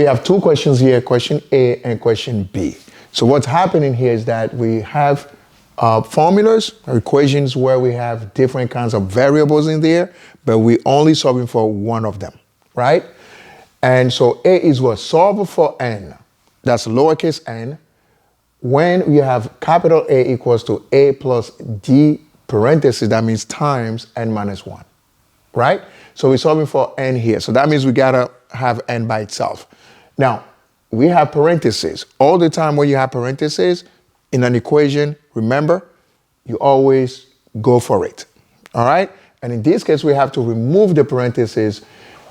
have two questions here, question A and question B. So what's happening here is that we have formulas, equations where we have different kinds of variables in there, but we're only solving for one of them, right? And so A is what? Solve for n. That's lowercase n. When we have capital A equals to A plus D parentheses, that means times n minus 1, right? So we're solving for n here. So that means we gotta have n by itself. Now, we have parentheses. All the time when you have parentheses in an equation, remember, you always go for it, all right? And in this case, we have to remove the parentheses,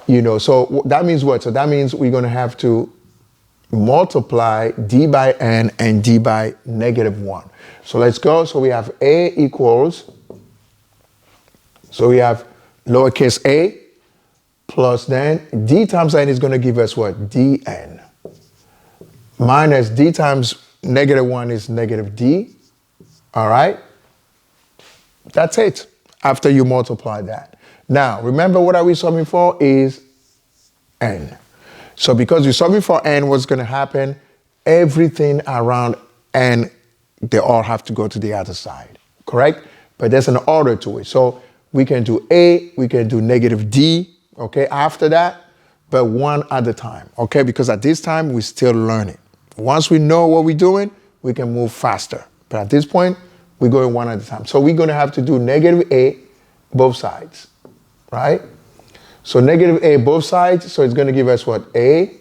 so that means what? So that means we're gonna have to multiply d by n and d by -1. So let's go. So we have A equals, so we have lowercase a plus then d times n is gonna give us what? dn. Minus d times -1 is -d, all right? That's it, after you multiply that. Now, remember what are we solving for is n. So because we're solving for n, what's gonna happen? Everything around n, they all have to go to the other side, correct? But there's an order to it. So we can do A, we can do -d, okay, after that, but one at a time, okay? Because at this time, we're still learning. Once we know what we're doing, we can move faster. But at this point, we're going one at a time. So we're gonna have to do -a both sides, right? So -a both sides, so it's gonna give us what? A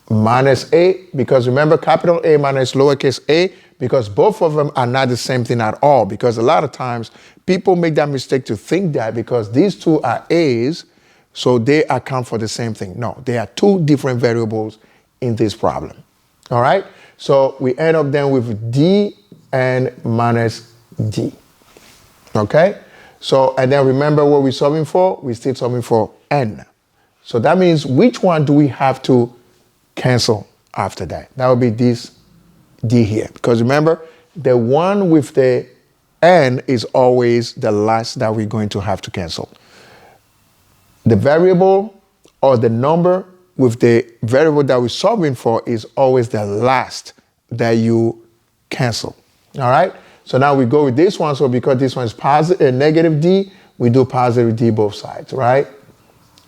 minus A, because remember capital A minus lowercase a, because both of them are not the same thing at all, because a lot of times people make that mistake to think that because these two are A's, so they account for the same thing. No, they are two different variables in this problem. All right, so we end up then with dn minus d. Okay, so and then remember what we're solving for? We're still solving for n. So that means which one do we have to cancel after that? That would be this d here, because remember the one with the n is always the last that we're going to have to cancel. The variable or the number with the variable that we're solving for is always the last that you cancel. All right, so now we go with this one. So because this one is positive, -d, we do positive d both sides, right?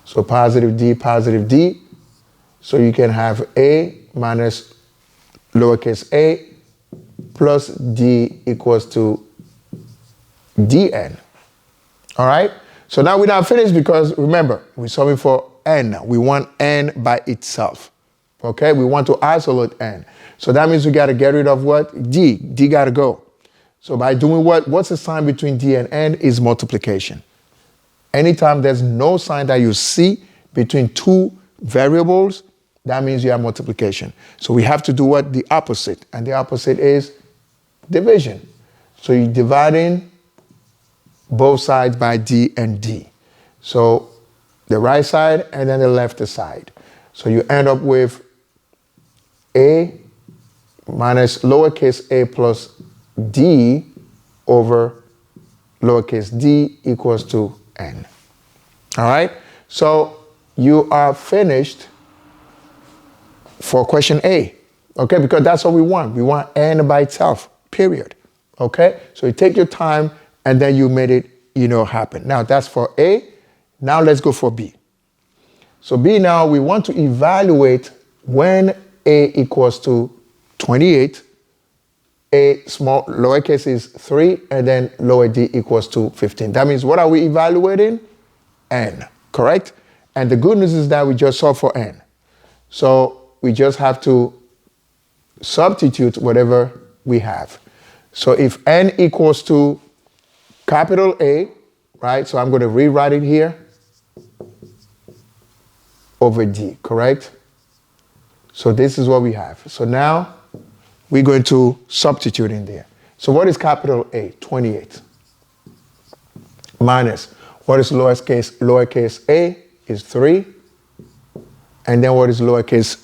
So positive d. So you can have A minus lowercase a plus d equals to dn. All right? So now we're not finished because remember, we're solving for n. We want n by itself. Okay? We want to isolate n. So that means we got to get rid of what? D. D got to go. So by doing what? What's the sign between d and n? Is multiplication. Anytime there's no sign that you see between two variables, that means you have multiplication. So we have to do what? The opposite. And the opposite is division. So you're dividing both sides by d and d. So the right side and then the left side. So you end up with a minus lowercase a plus d over lowercase d equals to n. All right? So you are finished for question A, okay? Because that's what we want. We want n by itself, period, okay? So you take your time and then you made it, happen. Now that's for A. Now let's go for B. So B now, we want to evaluate when A equals to 28, A small lowercase is 3, and then lower d equals to 15. That means what are we evaluating? N, correct? And the good news is that we just solved for n. So we just have to substitute whatever we have. So if n equals to capital A, right? So I'm going to rewrite it here over d, correct? So this is what we have. So now we're going to substitute in there. So what is capital A? 28. Minus, what is lowercase a? Is 3. And then what is lowercase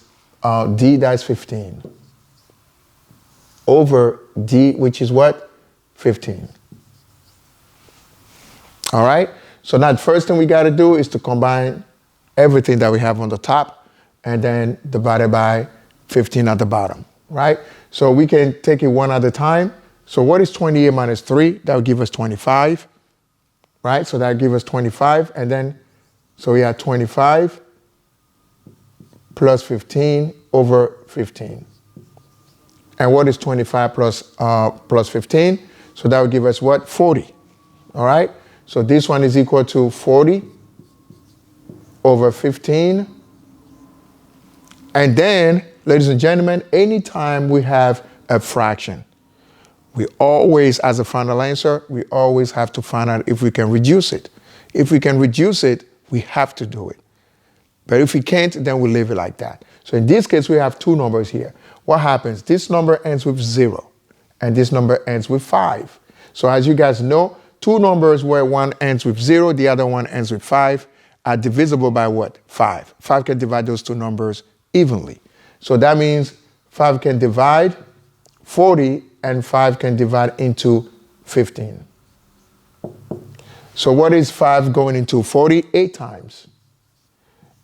d? That's 15. Over d, which is what? 15. All right? So now the first thing we got to do is to combine everything that we have on the top and then divided by 15 at the bottom, right? So we can take it one at a time. So what is 28 minus 3? That will give us 25, right? So that will give us 25. And then, so we have 25 plus 15 over 15. And what is 25 plus 15? So that will give us what? 40, all right? So this one is equal to 40 over 15. And then, ladies and gentlemen, anytime we have a fraction, we always, as a final answer, we always have to find out if we can reduce it. If we can reduce it, we have to do it. But if we can't, then we leave it like that. So in this case, we have two numbers here. What happens? This number ends with 0, and this number ends with 5. So as you guys know, two numbers where one ends with 0, the other one ends with 5, are divisible by what? 5. 5 can divide those two numbers evenly. So that means 5 can divide 40, and 5 can divide into 15. So what is 5 going into 40? 8 times.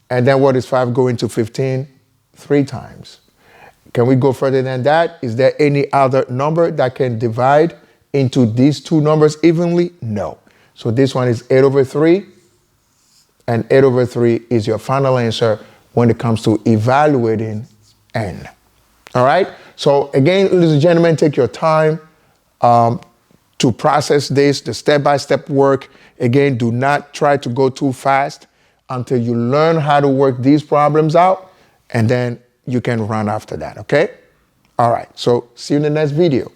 And then what is 5 going to 15? 3 times. Can we go further than that? Is there any other number that can divide into these two numbers evenly? No. So this one is 8 over 3, and 8 over 3 is your final answer when it comes to evaluating n. All right? So again, ladies and gentlemen, take your time to process this, the step-by-step work. Again, do not try to go too fast until you learn how to work these problems out, and then you can run after that, okay? All right, so see you in the next video.